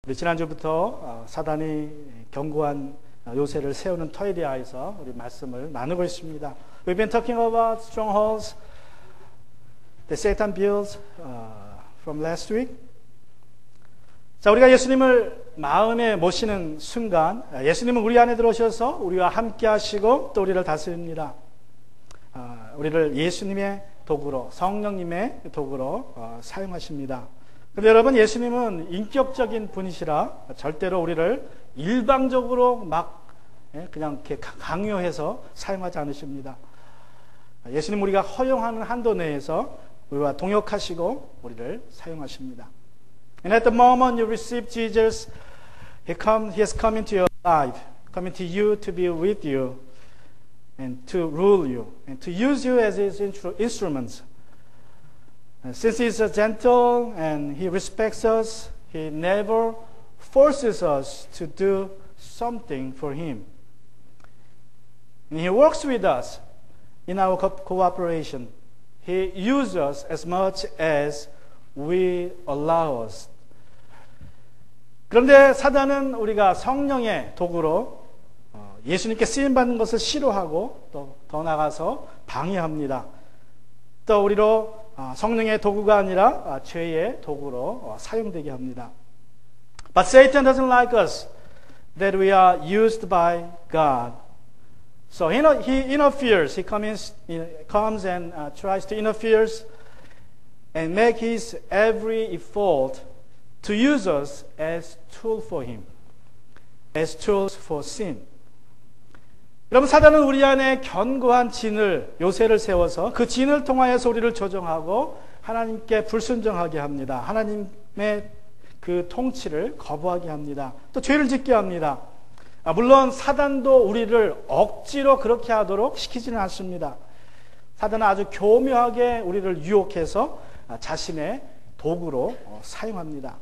우리 지난주부터 사단이 견고한 요새를 세우는 터에 대하여서 우리 말씀을 나누고 있습니다. We've been talking about strongholds that Satan builds from last week. 자, 우리가 예수님을 마음에 모시는 순간 예수님은 우리 안에 들어오셔서 우리와 함께 하시고 또 우리를 다스립니다. 우리를 예수님의 도구로, 성령님의 도구로 사용하십니다. 근데 여러분, 예수님은 인격적인 분이시라 절대로 우리를 일방적으로 막 그냥 이렇게 강요해서 사용하지 않으십니다. 예수님 우리가 허용하는 한도 내에서 우리와 동역하시고 우리를 사용하십니다. And at the moment you receive Jesus, He has come into your life, come into you to be with you and to rule you and to use you as His instruments. Since He is gentle and He respects us, He never forces us to do something for Him. And He works with us in our cooperation. He uses us as much as we allow us. 그런데 사단은 우리가 성령의 도구로 예수님께 쓰임받는 것을 싫어하고 또 더 나아가서 방해합니다. 또 우리로 성령의 도구가 아니라 죄의 도구로 사용되게 합니다. But Satan doesn't like us that we are used by God. So he interferes. He comes and tries to interfere and make his every effort to use us as tools for him, as tools for sin. 여러분, 사단은 우리 안에 견고한 진을, 요새를 세워서 그 진을 통하여서 우리를 조정하고 하나님께 불순종하게 합니다. 하나님의 그 통치를 거부하게 합니다. 또 죄를 짓게 합니다. 물론 사단도 우리를 억지로 그렇게 하도록 시키지는 않습니다. 사단은 아주 교묘하게 우리를 유혹해서 자신의 도구로 사용합니다.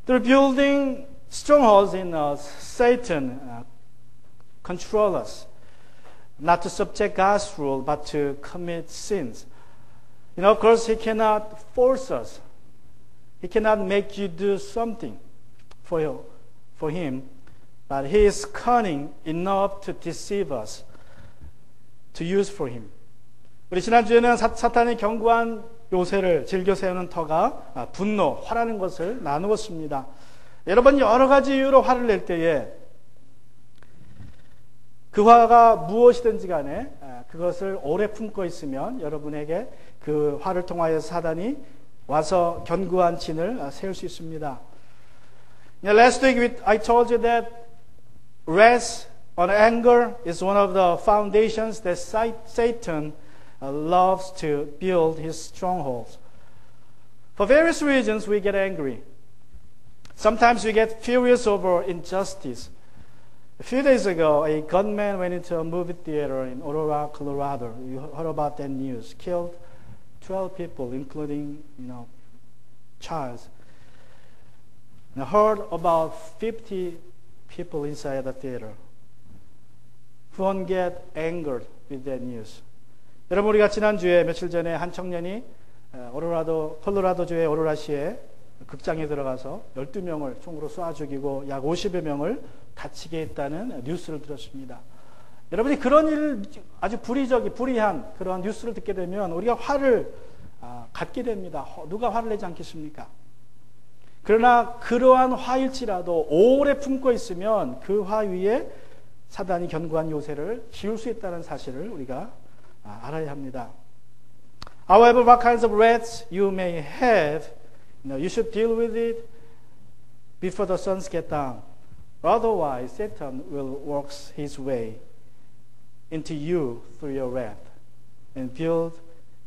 Through building strongholds in us, Satan control us, not to subject God's rule, but to commit sins. Of course, he cannot force us. He cannot make you do something for him, but he is cunning enough to deceive us, to use for him. 우리 지난주에는 사탄의 견고한 요새를 즐겨 세우는 터가 분노, 화라는 것을 나누었습니다. 여러분, 여러 가지 이유로 화를 낼 때에 그 화가 무엇이든지 간에 그것을 오래 품고 있으면 여러분에게 그 화를 통하여 사단이 와서 견고한 진을 세울 수 있습니다. Last week I told you that wrath or anger is one of the foundations that Satan loves to build his strongholds. For various reasons we get angry. Sometimes we get furious over injustice. A few days ago, a gunman went into a movie theater in Aurora, Colorado. You heard about that news. Killed 12 people, including, child. And I heard about 50 people inside the theater who get angered with that news. 여러분, 우리가 지난주에 며칠 전에 한 청년이 콜로라도주의 오로라시에 극장에 들어가서 12명을 총으로 쏴 죽이고 약 50여 명을 다치게 했다는 뉴스를 들었습니다. 여러분이 그런 일, 아주 불의한 그런 뉴스를 듣게 되면 우리가 화를 갖게 됩니다. 누가 화를 내지 않겠습니까? 그러나 그러한 화일지라도 오래 품고 있으면 그 화 위에 사단이 견고한 요새를 지을 수 있다는 사실을 우리가 알아야 합니다. However, what kinds of wrath you may have, you should deal with it before the sun gets down. Otherwise, Satan will work his way into you through your wrath and build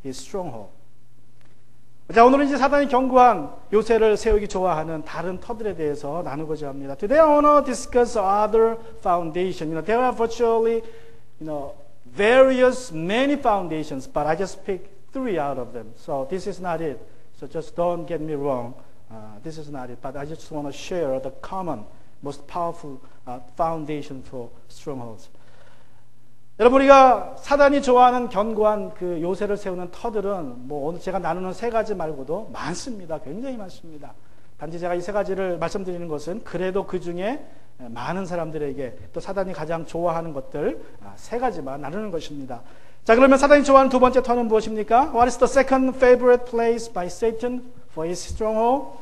his stronghold. 자, 오늘은 이제 사단이 견고한 요새를 세우기 좋아하는 다른 터들에 대해서 나누고자 합니다. Today I want to discuss other foundation. There are virtually, many foundations, but I just picked 3 out of them. So this is not it. So just don't get me wrong. This is not it. But I just want to share the common, most powerful foundation for strongholds. 여러분, 우리가 사단이 좋아하는 견고한 그 요새를 세우는 터들은 오늘 제가 나누는 3가지 말고도 많습니다. 굉장히 많습니다. 단지 제가 이 세 가지를 말씀드리는 것은 그래도 그 중에 많은 사람들에게 또 사단이 가장 좋아하는 것들 세 가지만 나누는 것입니다. 자, 그러면 사단이 좋아하는 두 번째 터는 무엇입니까? What is the second favorite place by Satan for his stronghold?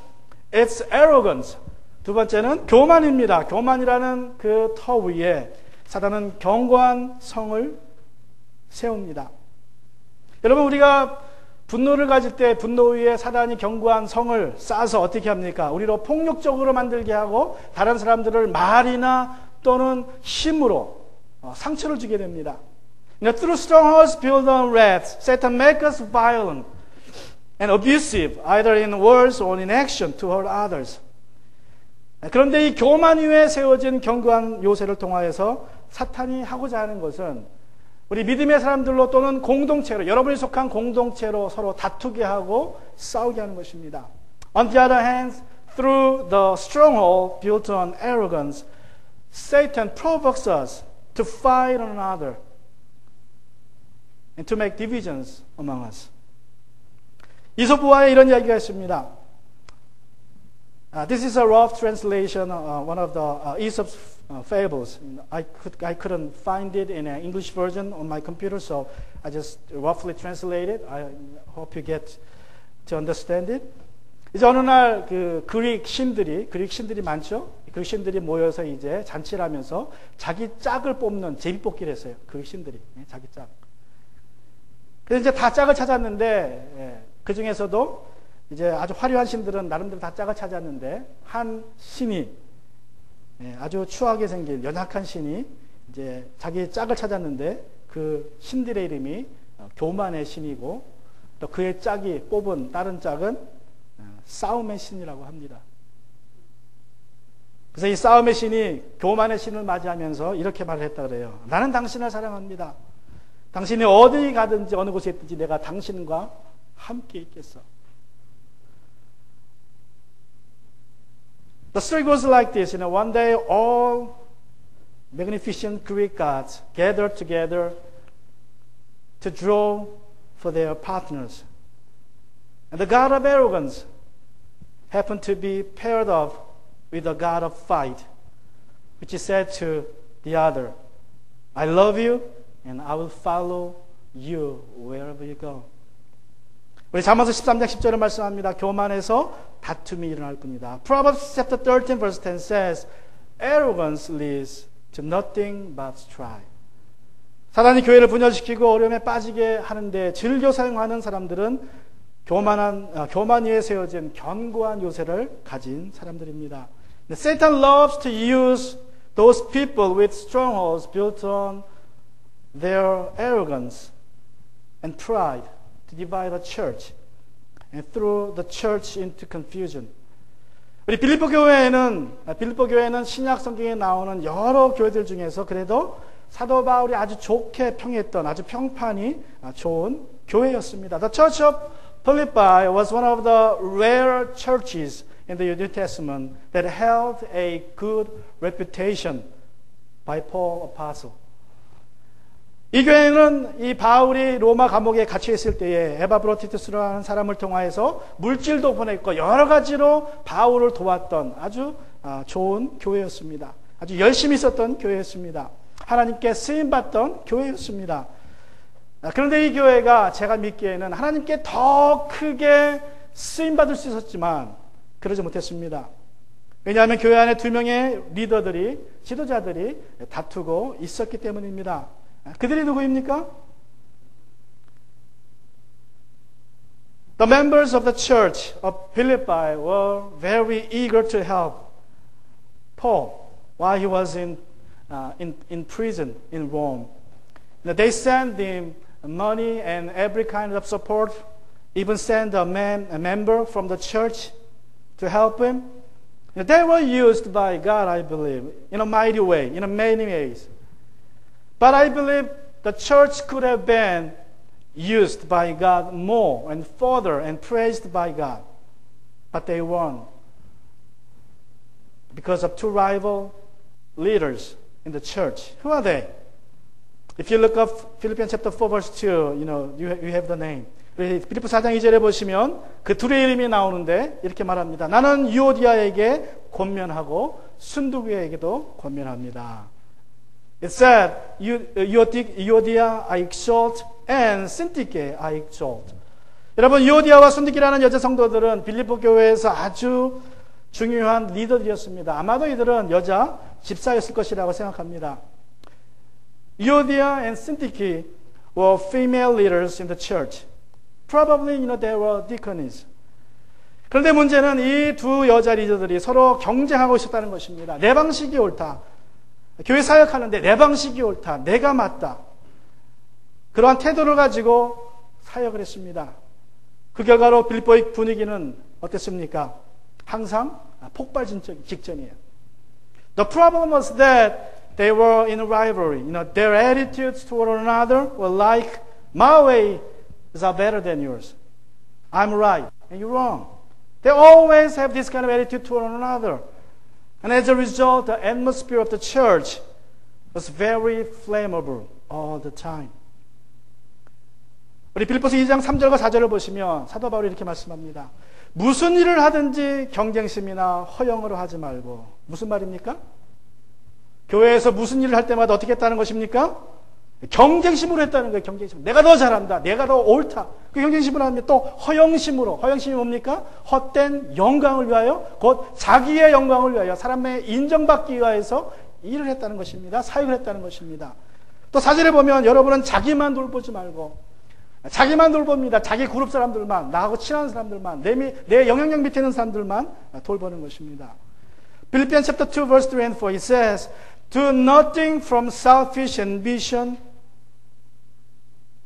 It's arrogance. 두 번째는 교만입니다. 교만이라는 그 터 위에 사단은 견고한 성을 세웁니다. 여러분, 우리가 분노를 가질 때 분노 위에 사단이 견고한 성을 쌓아서 어떻게 합니까? 우리로 폭력적으로 만들게 하고 다른 사람들을 말이나 또는 힘으로 상처를 주게 됩니다. Through strongholds built on wrath, Satan makes us violent and abusive, either in words or in action toward others. 그런데 이 교만 위에 세워진 견고한 요새를 통하여서 사탄이 하고자 하는 것은 우리 믿음의 사람들로 또는 공동체로, 여러분이 속한 공동체로 서로 다투게 하고 싸우게 하는 것입니다. On the other hand, through the stronghold built on arrogance, Satan provokes us to fight one another and to make divisions among us. 이소부와의 이런 이야기가 있습니다. This is a rough translation, one of the Aesop's fables. I couldn't find it in an English version on my computer, so I just roughly translated. I hope you get to understand it. 이제 어느 날 그 그릭 신들이 많죠. 그릭 신들이 모여서 이제 잔치를 하면서 자기 짝을 뽑는 제비뽑기를 했어요. 그릭 신들이 자기 짝. 그래서 이제 다 짝을 찾았는데 그 중에서도 이제 아주 화려한 신들은 나름대로 다 짝을 찾았는데 한 신이 아주 추하게 생긴 연약한 신이 이제 자기 짝을 찾았는데 그 신들의 이름이 교만의 신이고 또 그의 짝이 뽑은 다른 짝은 싸움의 신이라고 합니다. 그래서 이 싸움의 신이 교만의 신을 맞이하면서 이렇게 말을 했다 그래요. 나는 당신을 사랑합니다. 당신이 어디 가든지 어느 곳에 있든지 내가 당신과 함께 있겠어. The story goes like this. One day all magnificent Greek gods gathered together to draw for their partners. And the god of arrogance happened to be paired up with the god of fight, which said to the other, I love you and I will follow you wherever you go. 우리 잠언서 13장 10절에 말씀합니다. 교만에서 다툼이 일어날 뿐이다. Proverbs chapter 13 verse 10 says, Arrogance leads to nothing but strife. 사단이 교회를 분열시키고 어려움에 빠지게 하는데 즐겨 사용하는 사람들은 교만 위에 세워진 견고한 요새를 가진 사람들입니다. Satan loves to use those people with strongholds built on their arrogance and pride to divide the church and throw the church into confusion. 우리 빌립보 교회에는 신약 성경에 나오는 여러 교회들 중에서 그래도 사도 바울이 아주 좋게 평했던 아주 평판이 좋은 교회였습니다. The Church of Philippi was one of the rare churches in the New Testament that held a good reputation by Paul Apostle. 이 교회는 이 바울이 로마 감옥에 갇혀 있을 때에 에바브로티투스라는 사람을 통하여서 물질도 보냈고 여러 가지로 바울을 도왔던 아주 좋은 교회였습니다. 아주 열심히 있었던 교회였습니다. 하나님께 쓰임받던 교회였습니다. 그런데 이 교회가 제가 믿기에는 하나님께 더 크게 쓰임받을 수 있었지만 그러지 못했습니다. 왜냐하면 교회 안에 두 명의 리더들이, 지도자들이 다투고 있었기 때문입니다. 그들이 누구입니까? The members of the church of Philippi were very eager to help Paul while he was in prison in Rome. They sent him money and every kind of support, even sent a member from the church to help him. They were used by God, I believe, in a mighty way, in many ways. But I believe the church could have been used by God more and further and praised by God. But they weren't. Because of two rival leaders in the church. Who are they? If you look up Philippians chapter 4 verse 2, you have the name. 빌립보 4장 2절에 보시면 그 둘의 이름이 나오는데 이렇게 말합니다. 나는 유오디아에게 권면하고 순두교에게도 권면합니다. It said, Euodia I exalt and Syntyche I exalt. 여러분, 유오디아와 순두기라는 여자 성도들은 빌립보 교회에서 아주 중요한 리더들이었습니다. 아마도 이들은 여자 집사였을 것이라고 생각합니다. Euodia and Syntyche were female leaders in the church. Probably, they were deaconess. 그런데 문제는 이 두 여자 리더들이 서로 경쟁하고 있었다는 것입니다. 내 방식이 옳다. 교회 사역하는데 내 방식이 옳다. 내가 맞다. 그러한 태도를 가지고 사역을 했습니다. 그 결과로 빌립보의 분위기는 어땠습니까? 항상 폭발 직전이에요. The problem was that they were in a rivalry. Their attitudes toward one another were like, my way is better than yours. I'm right and you're wrong. They always have this kind of attitude toward one another. And as a result, the atmosphere of the church was very flammable all the time. 우리 빌립보서 2장 3절과 4절을 보시면 사도 바울이 이렇게 말씀합니다. 무슨 일을 하든지 경쟁심이나 허영으로 하지 말고. 무슨 말입니까? 교회에서 무슨 일을 할 때마다 어떻게 했다는 것입니까? 경쟁심으로 했다는 거예요. 경쟁심. 내가 더 잘한다. 내가 더 옳다. 그 경쟁심으로 하면 또 허영심으로. 허영심이 뭡니까? 헛된 영광을 위하여, 곧 자기의 영광을 위하여, 사람의 인정받기 위하여서 일을 했다는 것입니다. 사역을 했다는 것입니다. 또 4절에 보면 여러분은 자기만 돌보지 말고 자기만 돌봅니다. 자기 그룹 사람들만, 나하고 친한 사람들만, 내 영향력 밑에 있는 사람들만 돌보는 것입니다. Philippians chapter 2 verse 3 and 4 it says, Do nothing from selfish ambition.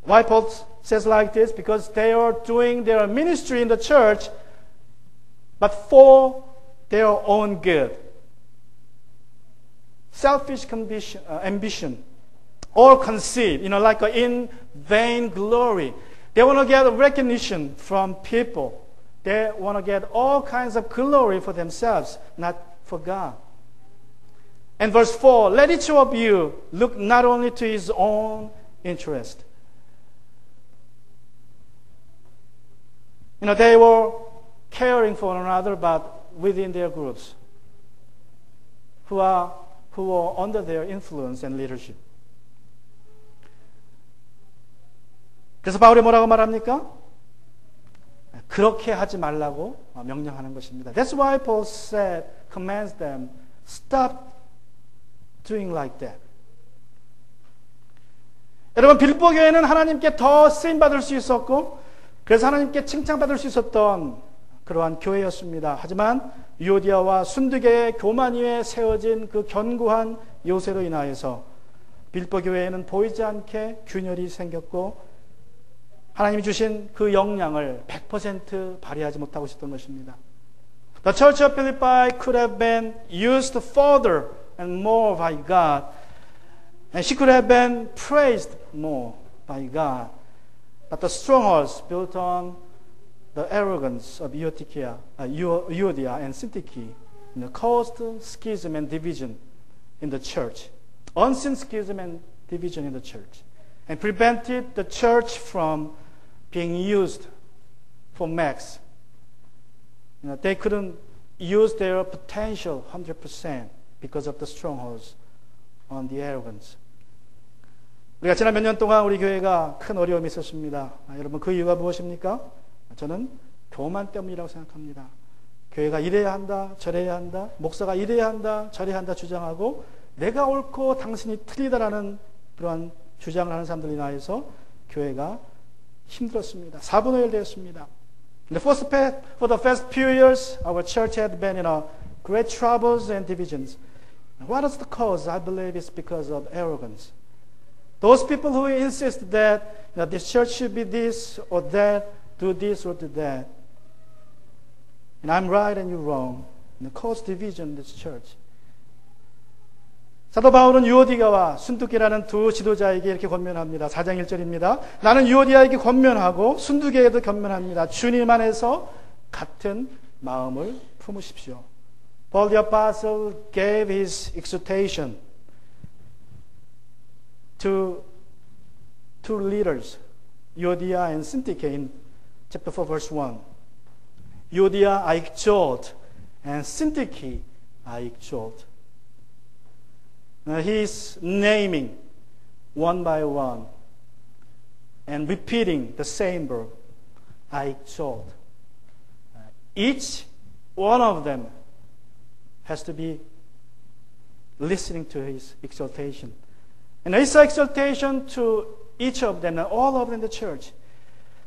Why Paul says like this? Because they are doing their ministry in the church but for their own good. Selfish ambition or conceit, like in vain glory. They want to get recognition from people. They want to get all kinds of glory for themselves, not for God. And verse 4, let each of you look not only to his own interest. They were caring for one another, but within their groups, who were under their influence and leadership. 그래서 바울이 뭐라고 말합니까? 그렇게 하지 말라고 명령하는 것입니다. That's why Paul said, commands them, stop doing like that. 여러분, 빌립보 교회는 하나님께 더 쓰임 받을 수 있었고, 그래서 하나님께 칭찬받을 수 있었던 그러한 교회였습니다. 하지만 유오디아와 순두개의 교만 위에 세워진 그 견고한 요새로 인하여서 빌립보 교회에는 보이지 않게 균열이 생겼고 하나님이 주신 그 역량을 100% 발휘하지 못하고 있었던 것입니다. The church of Philippi could have been used further and more by God, and she could have been praised more by God. But the strongholds built on the arrogance of Euodia and Syntyche caused schism and division in the church, unseen schism and division in the church, and prevented the church from being used for max. They couldn't use their potential 100% because of the strongholds on the arrogance. 우리가 지난 몇 년 동안 우리 교회가 큰 어려움이 있었습니다. 여러분, 그 이유가 무엇입니까? 저는 교만 때문이라고 생각합니다. 교회가 이래야 한다, 저래야 한다, 목사가 이래야 한다, 저래야 한다 주장하고 내가 옳고 당신이 틀리다라는 그러한 주장을 하는 사람들이 인하여서 교회가 힘들었습니다. 4분의 1 되었습니다. For the first few years, our church had been in great troubles and divisions. What is the cause? I believe it's because of arrogance. Those people who insist that this church should be this or that, do this or do that, and I'm right and you're wrong, and cause division in this church. 사도 바울은 유오디아와 순두개라는 두 지도자에게 이렇게 권면합니다. 4장 1절입니다. 나는 유오디아에게 권면하고 순두개에도 권면합니다. 주님 안에서 같은 마음을 품으십시오. Paul the Apostle gave his exhortation to two leaders Euodia and Syntyche in chapter 4 verse 1. Euodia I exalt and Syntyche I exalt. He is naming one by one and repeating the same verb, I exalt. Each one of them has to be listening to his exaltation. And his exaltation to each of them, and all of them in the church.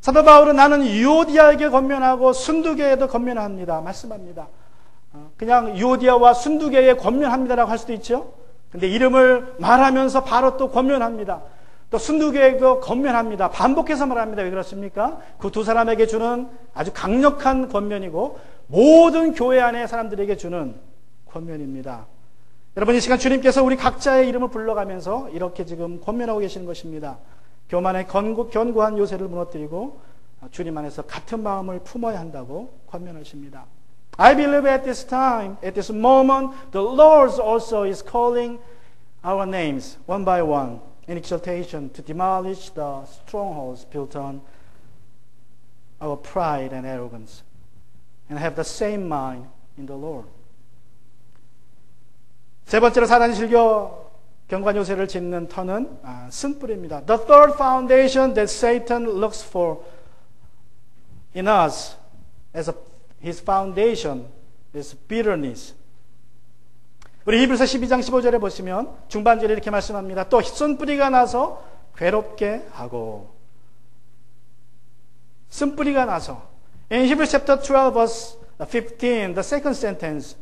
사도 바울은 나는 유오디아에게 권면하고 순두계에도 권면합니다. 말씀합니다. 그냥 유오디아와 순두계에 권면합니다라고 할 수도 있죠. 근데 이름을 말하면서 바로 또 권면합니다. 또 순두계에도 권면합니다. 반복해서 말합니다. 왜 그렇습니까? 그 두 사람에게 주는 아주 강력한 권면이고 모든 교회 안의 사람들에게 주는 권면입니다. 여러분 이 시간 주님께서 우리 각자의 이름을 불러가면서 이렇게 지금 권면하고 계시는 것입니다. 교만의 견고한 요새를 무너뜨리고 주님 안에서 같은 마음을 품어야 한다고 권면하십니다. I believe at this time, at this moment, the Lord also is calling our names one by one in exaltation to demolish the strongholds built on our pride and arrogance and have the same mind in the Lord. 세 번째로 사단이 즐겨 경관 요새를 짓는 터는 쓴뿌리입니다. The third foundation that Satan looks for in us as his foundation is bitterness. 우리 히브리서 12장 15절에 보시면 중반절에 이렇게 말씀합니다. 또 쓴뿌리가 나서 괴롭게 하고. 쓴뿌리가 나서. In Hebrews chapter 12 verse 15, the second sentence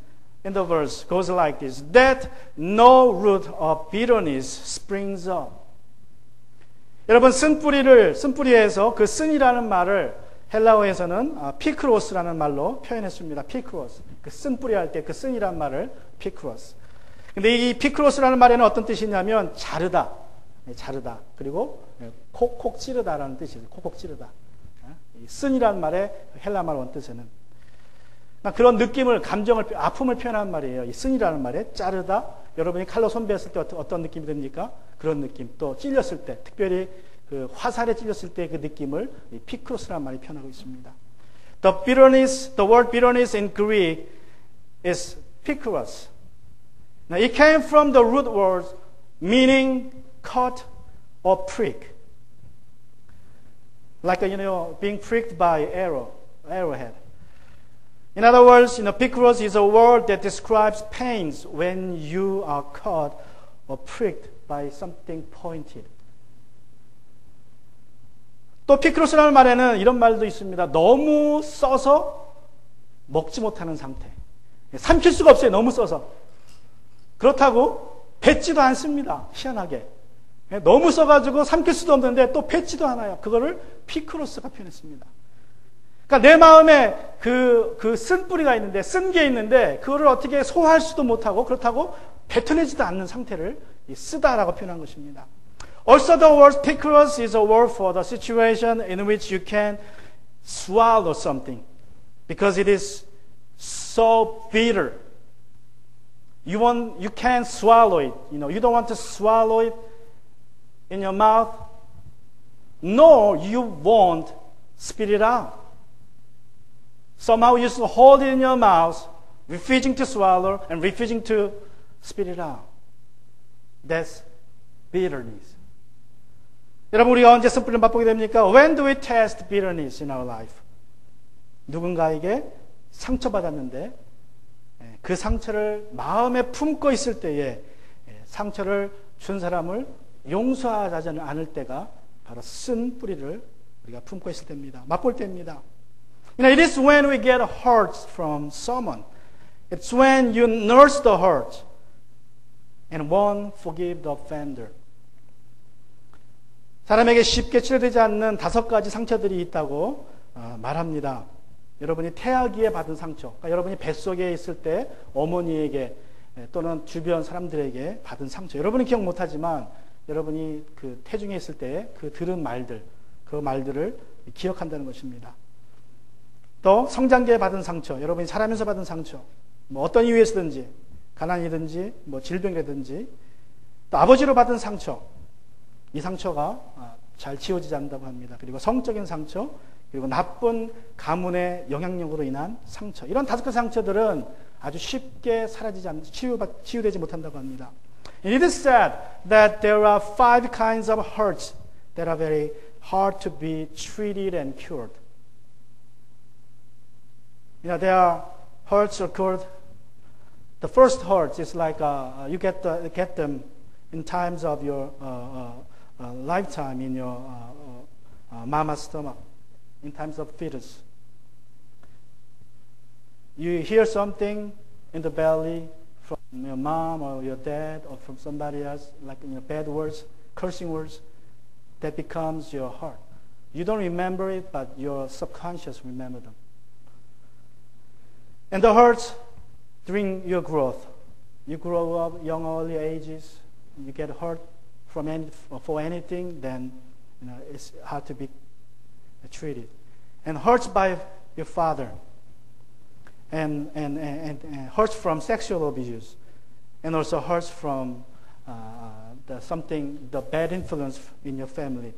in the verse goes like this. That no root of bitterness springs up. 여러분 쓴뿌리에서 그 쓴이라는 말을 헬라어에서는 피크로스라는 말로 표현했습니다. 피크로스. 그 쓴뿌리 할 때 그 쓴이라는 말을 피크로스. 근데 이 피크로스라는 말에는 어떤 뜻이냐면 자르다. 자르다. 그리고 콕콕 찌르다라는 뜻이에요. 콕콕 찌르다. 쓴이라는 말의 헬라말 원뜻에는 그런 느낌을, 감정을, 아픔을 표현하는 말이에요. 이 쓴이라는 말에 자르다. 여러분이 칼로 손배었을 때 어떤 느낌이 듭니까? 그런 느낌. 또 찔렸을 때, 특별히 그 화살에 찔렸을 때 그 느낌을 이 피크로스라는 말이 표현하고 있습니다. The word bitterness in Greek is pikros. Now it came from the root word meaning cut or prick. Like, being pricked by arrowhead. In other words, pikros is a word that describes pains when you are cut or pricked by something pointed. 또 피크로스라는 말에는 이런 말도 있습니다. 너무 써서 먹지 못하는 상태. 삼킬 수가 없어요. 너무 써서. 그렇다고 뱉지도 않습니다. 희한하게. 너무 써가지고 삼킬 수도 없는데 또 뱉지도 않아요. 그거를 피크로스가 표현했습니다. 그러니까 내 마음에 그 쓴뿌리가 있는데, 쓴 게 있는데 그거를 어떻게 소화할 수도 못하고 그렇다고 뱉어내지도 않는 상태를 쓰다라고 표현한 것입니다. Also, the word pikros is a word for the situation in which you can swallow something because it is so bitter. You can't swallow it. You don't want to swallow it in your mouth, nor you won't spit it out. Somehow you just hold it in your mouth, refusing to swallow and refusing to spit it out. That's bitterness. 여러분 우리가 언제 쓴뿌리를 맛보게 됩니까? When do we taste bitterness in our life? 누군가에게 상처받았는데 그 상처를 마음에 품고 있을 때에 상처를 준 사람을 용서하지 않을 때가 바로 쓴뿌리를 우리가 품고 있을 때입니다. 맛볼 때입니다. It is when we get hurt from someone. It's when you nurse the hurt and won't forgive the offender. 사람에게 쉽게 치료되지 않는 5가지 상처들이 있다고 말합니다. 여러분이 태아기에 받은 상처, 그러니까 여러분이 뱃속에 있을 때 어머니에게 또는 주변 사람들에게 받은 상처, 여러분은 기억 못하지만 여러분이 그 태중에 있을 때 그 들은 말들, 그 말들을 기억한다는 것입니다. 또 성장기에 받은 상처, 여러분이 자라면서 받은 상처, 어떤 이유에서든지 가난이든지 질병이라든지 또 아버지로 받은 상처, 이 상처가 잘 지워지지 않는다고 합니다. 그리고 성적인 상처, 그리고 나쁜 가문의 영향력으로 인한 상처. 이런 5가지 상처들은 아주 쉽게 치유되지 못한다고 합니다. It is said that there are 5 kinds of hurts that are very hard to be treated and cured. There are hurts occurred. The first hurt is like you get them in times of your lifetime in your mama's stomach, in times of fetus. You hear something in the belly from your mom or your dad or from somebody else, like bad words, cursing words, that becomes your heart. You don't remember it, but your subconscious remember them. And the hurts during your growth. You grow up young, early ages, you get hurt for anything, then it's hard to be treated. And hurts by your father, and hurts from sexual abuse, and also hurts from the bad influence in your family.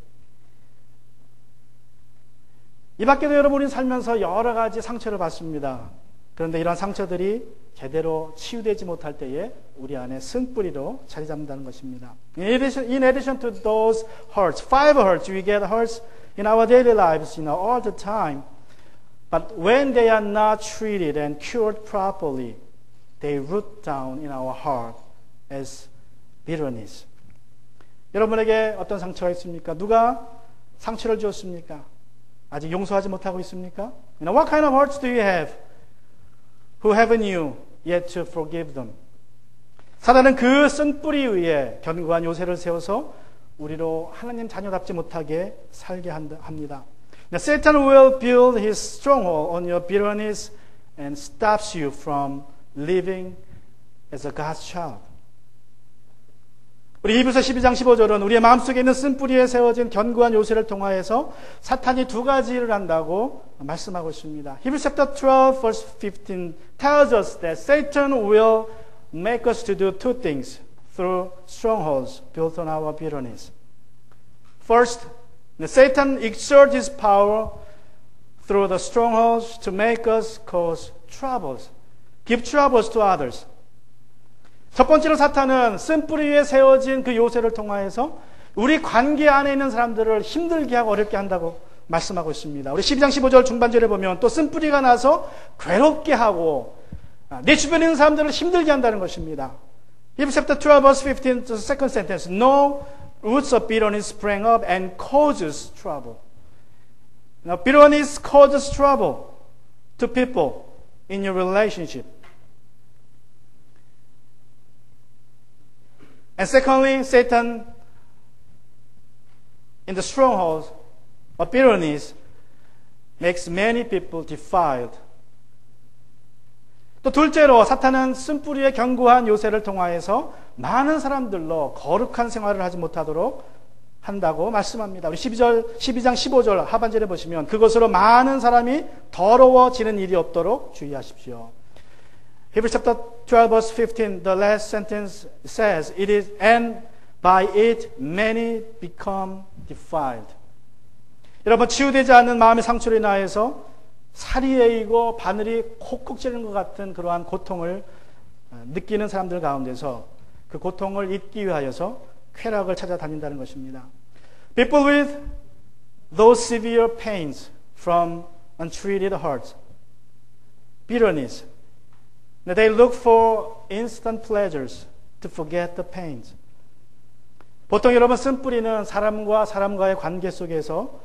이 밖에도 여러분이 살면서 여러 가지 상처를 받습니다. 그런데 이런 상처들이 제대로 치유되지 못할 때에 우리 안에 쓴뿌리로 자리 잡는다는 것입니다. In addition to those hurts, 5 hurts, we get hurts in our daily lives, all the time. But when they are not treated and cured properly, they root down in our heart as bitterness. 여러분에게 어떤 상처가 있습니까? 누가 상처를 주었습니까? 아직 용서하지 못하고 있습니까? What kind of hurts do you have? Who haven't you yet to forgive them? 사단은 그 쓴뿌리에 의해 견고한 요새를 세워서 우리로 하나님 자녀답지 못하게 살게 합니다. Now, Satan will build his stronghold on your bitterness and stops you from living as a God's child. 우리 히브리서 12장 15절은 우리의 마음속에 있는 쓴뿌리에 세워진 견고한 요새를 통하여서 사탄이 2가지를 한다고 말씀하고 있습니다. Hebrews chapter 12 verse 15 tells us that Satan will make us to do 2 things through strongholds built on our bitterness. First, Satan exerts his power through the strongholds to make us cause troubles, give troubles to others. 첫 번째로 사탄은 쓴뿌리 위에 세워진 그 요새를 통하여서 우리 관계 안에 있는 사람들을 힘들게 하고 어렵게 한다고 말씀하고 있습니다. 우리 12장 15절 중반절에 보면 또 쓴뿌리가 나서 괴롭게 하고 내 주변에 있는 사람들을 힘들게 한다는 것입니다. Hebrews chapter 12 verse 15, the second sentence. No roots of bitterness sprang up and causes trouble. Now, bitterness causes trouble to people in your relationship. And secondly, Satan, in the strongholds of bitterness, makes many people defiled. 또 둘째로 사탄은 쓴뿌리의 견고한 요새를 통하여서 많은 사람들로 거룩한 생활을 하지 못하도록 한다고 말씀합니다. 우리 12장 15절 하반절에 보시면 그것으로 많은 사람이 더러워지는 일이 없도록 주의하십시오. Hebrews chapter 12 verse 15, the last sentence says, "It is, and by it many become defiled." 여러분, 치유되지 않는 마음의 상처로 인하여서 살이 에이고 바늘이 콕콕 찌르는 것 같은 그러한 고통을 느끼는 사람들 가운데서 그 고통을 잊기 위하여서 쾌락을 찾아다닌다는 것입니다. People with those severe pains from untreated hurts, bitterness, they look for instant pleasures to forget the pains. 보통 여러분 쓴뿌리는 사람과 사람과의 관계 속에서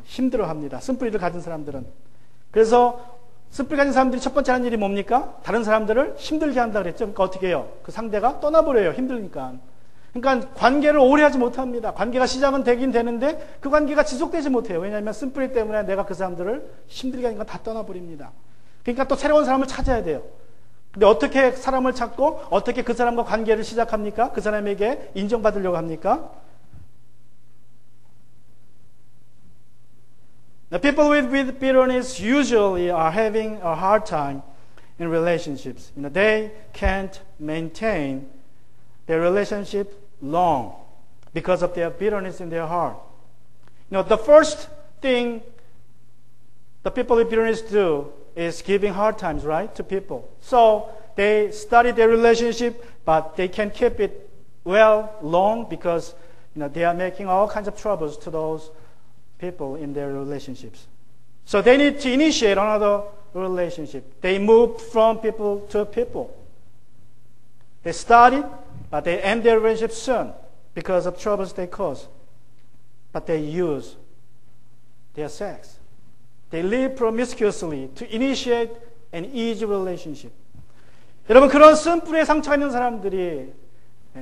힘들어합니다. 쓴뿌리를 가진 사람들은. 그래서 쓴뿌리 가진 사람들이 첫 번째 하는 일이 뭡니까? 다른 사람들을 힘들게 한다 그랬죠. 그러니까 어떻게 해요? 그 상대가 떠나버려요. 힘드니까. 그러니까 관계를 오래 하지 못합니다. 관계가 시작은 되긴 되는데 그 관계가 지속되지 못해요. 왜냐하면 쓴뿌리 때문에 내가 그 사람들을 힘들게 하니까 다 떠나버립니다. 그러니까 또 새로운 사람을 찾아야 돼요. 근데 어떻게 사람을 찾고 어떻게 그 사람과 관계를 시작합니까? 그 사람에게 인정받으려고 합니까? The people with bitterness usually are having a hard time in relationships. They can't maintain their relationship long because of their bitterness in their heart. The first thing the people in bitterness do is giving hard times, right, to people. So they study their relationship, but they can't keep it well long because they are making all kinds of troubles to those people in their relationships. So they need to initiate another relationship. They move from people to people. They started, but they end their relationship soon because of troubles they cause. But they use their sex. They live promiscuously to initiate an easy relationship. 여러분, 그런 쓴뿌리에 상처가 있는 사람들이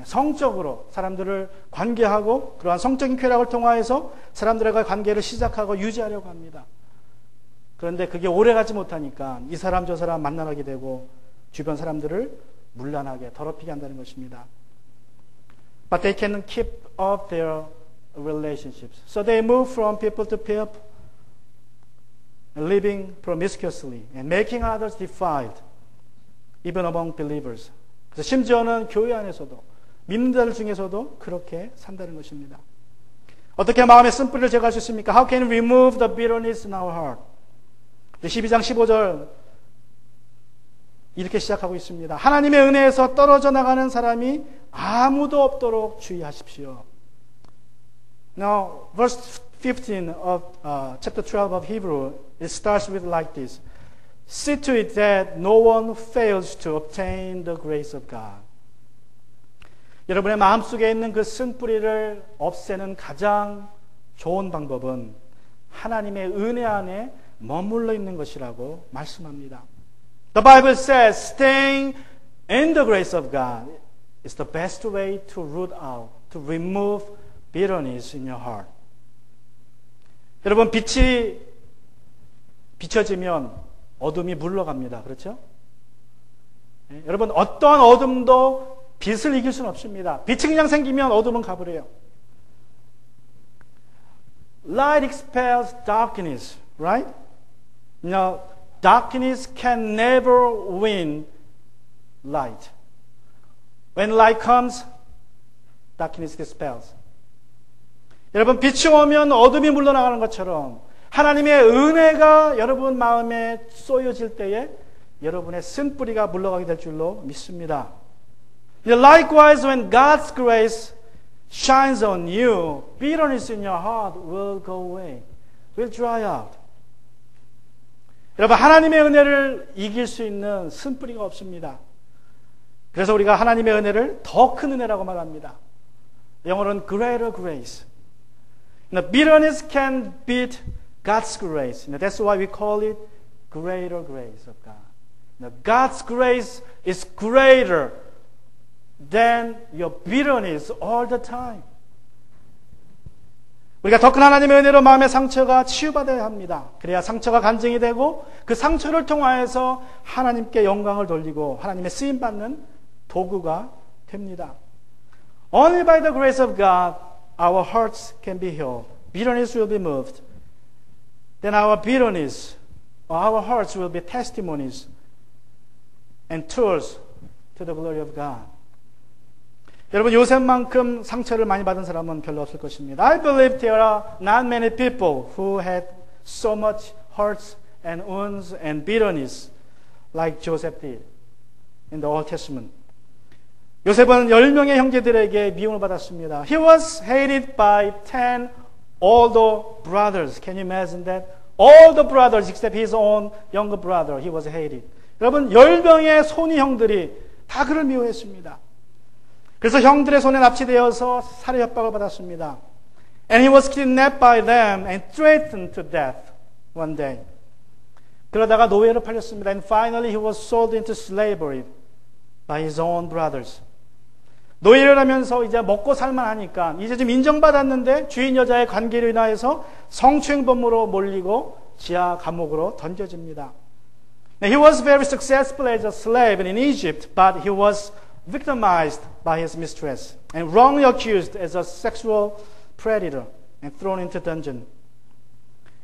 성적으로 사람들을 관계하고 그러한 성적인 쾌락을 통하여서 사람들과 관계를 시작하고 유지하려고 합니다. 그런데 그게 오래가지 못하니까 이 사람 저 사람 만나게 되고 주변 사람들을 문란하게 더럽히게 한다는 것입니다. But they can keep up their relationships. So they move from people to people, living promiscuously and making others defiled, even among believers. 그래서 심지어는 교회 안에서도 믿는 자들 중에서도 그렇게 산다는 것입니다. 어떻게 마음의 쓴뿌리를 제거할 수 있습니까? How can we remove the bitterness in our heart? 12장 15절 이렇게 시작하고 있습니다. 하나님의 은혜에서 떨어져 나가는 사람이 아무도 없도록 주의하십시오. Now, verse 15 of chapter 12 of Hebrew, it starts with like this. See to it that no one fails to obtain the grace of God. 여러분의 마음속에 있는 그 쓴뿌리를 없애는 가장 좋은 방법은 하나님의 은혜 안에 머물러 있는 것이라고 말씀합니다. The Bible says staying in the grace of God is the best way to root out, to remove bitterness in your heart. 여러분, 빛이 비춰지면 어둠이 물러갑니다. 그렇죠? 네, 여러분, 어떠한 어둠도 빛을 이길 수는 없습니다. 빛이 그냥 생기면 어둠은 가버려요. Light expels darkness, right? Darkness can never win light. When light comes, darkness dispels. 여러분, 빛이 오면 어둠이 물러나가는 것처럼 하나님의 은혜가 여러분 마음에 쏘여질 때에 여러분의 쓴뿌리가 물러가게 될 줄로 믿습니다. Likewise, when God's grace shines on you, bitterness in your heart will go away, will dry out. 여러분, 하나님의 은혜를 이길 수 있는 쓴뿌리가 없습니다. 그래서 우리가 하나님의 은혜를 더 큰 은혜라고 말합니다. 영어로는 greater grace. Bitterness can beat God's grace. That's why we call it greater grace of God. God's grace is greater than your bitterness all the time. 우리가 더 큰 하나님의 은혜로 마음의 상처가 치유받아야 합니다. 그래야 상처가 간증이 되고 그 상처를 통하여서 하나님께 영광을 돌리고 하나님의 쓰임받는 도구가 됩니다. Only by the grace of God our hearts can be healed. Bitterness will be moved. Then our bitterness, our hearts will be testimonies and tools to the glory of God. 여러분, 요셉만큼 상처를 많이 받은 사람은 별로 없을 것입니다. I believe there are not many people who had so much hurts and wounds and bitterness like Joseph did in the Old Testament. 요셉은 10명의 형제들에게 미움을 받았습니다. He was hated by 10 older brothers. Can you imagine that? All the brothers except his own younger brother, he was hated. 여러분, 10명의 손위 형들이 다 그를 미워했습니다. 그래서 형들의 손에 납치되어서 살해 협박을 받았습니다. And he was kidnapped by them and threatened to death one day. 그러다가 노예로 팔렸습니다. And finally he was sold into slavery by his own brothers. 노예를 하면서 이제 먹고 살만하니까 이제 좀 인정받았는데 주인 여자의 관계로 인하여서 성추행범으로 몰리고 지하 감옥으로 던져집니다. Now, he was very successful as a slave in Egypt, but he was victimized by his mistress and wrongly accused as a sexual predator and thrown into dungeon.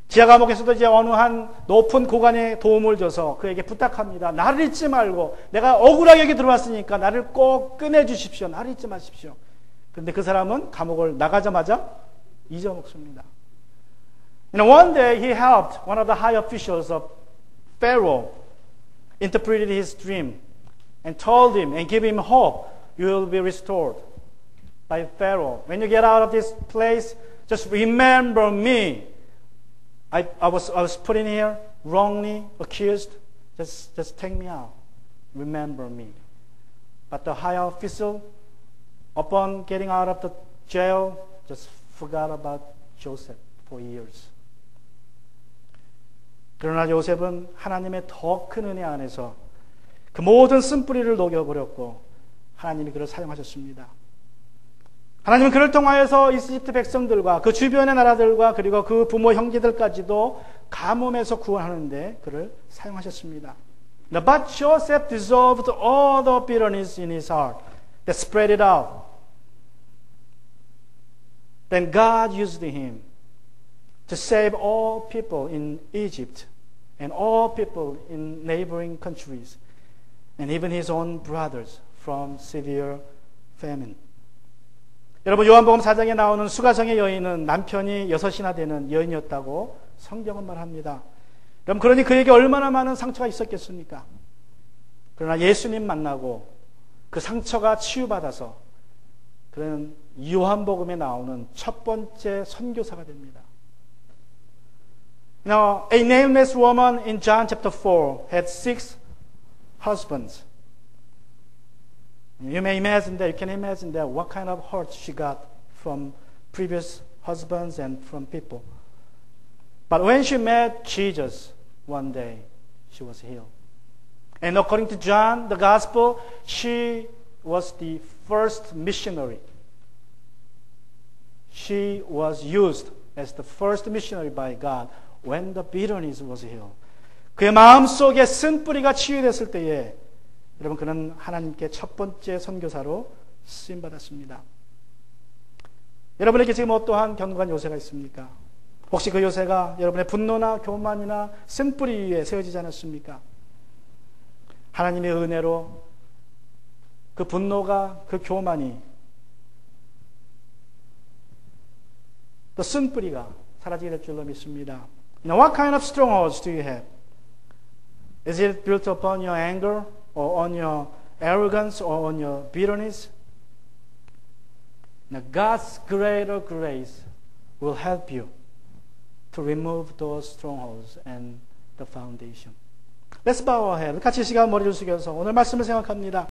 지하 감옥에서도 이제 어느 한 높은 고관에 도움을 줘서 그에게 부탁합니다. 나를 잊지 말고 내가 억울하게 여기 들어왔으니까 나를 꼭 꺼내주십시오. 나를 잊지 마십시오. 그런데 그 사람은 감옥을 나가자마자 잊어먹습니다. One day he helped one of the high officials of Pharaoh interpreted his dream and told him and gave him hope. You will be restored by Pharaoh. When you get out of this place, just remember me. I was put in here wrongly accused. Just take me out. Remember me. But the high official, upon getting out of the jail, just forgot about Joseph for years. 그러나 요셉은 하나님의 더 큰 은혜 안에서 그 모든 쓴뿌리를 녹여버렸고 하나님이 그를 사용하셨습니다. 하나님은 그를 통하여서 이집트 백성들과 그 주변의 나라들과 그리고 그 부모 형제들까지도 가뭄에서 구원하는데 그를 사용하셨습니다. But Joseph dissolved all the bitterness in his heart that spread it out. Then God used him to save all people in Egypt and all people in neighboring countries and even his own brothers from severe famine. 여러분 요한복음 4장에 나오는 수가성의 여인은 남편이 6이나 되는 여인이었다고 성경은 말합니다. 그럼 그러니 그에게 얼마나 많은 상처가 있었겠습니까? 그러나 예수님 만나고 그 상처가 치유받아서 그는 요한복음에 나오는 첫 번째 선교사가 됩니다. Now, a nameless woman in John chapter 4 had 6 husbands. You may imagine that, you can imagine that what kind of hurt she got from previous husbands and from people. But when she met Jesus one day, she was healed. And according to John, the gospel, she was the first missionary. She was used as the first missionary by God when the bitterness was healed. 그의 마음속에 쓴뿌리가 치유됐을 때에 여러분 그는 하나님께 첫 번째 선교사로 쓰임받았습니다. 여러분에게 지금 어떠한 견고한 요새가 있습니까? 혹시 그 요새가 여러분의 분노나 교만이나 쓴뿌리 위에 세워지지 않았습니까? 하나님의 은혜로 그 분노가 그 교만이 또 쓴뿌리가 사라지게 될 줄로 믿습니다. Now what kind of strongholds do you have? Is it built upon your anger or on your arrogance or on your bitterness? Now God's greater grace will help you to remove those strongholds and the foundation. Let's bow our head. 같이 시간 머리를 숙여서 오늘 말씀을 생각합니다.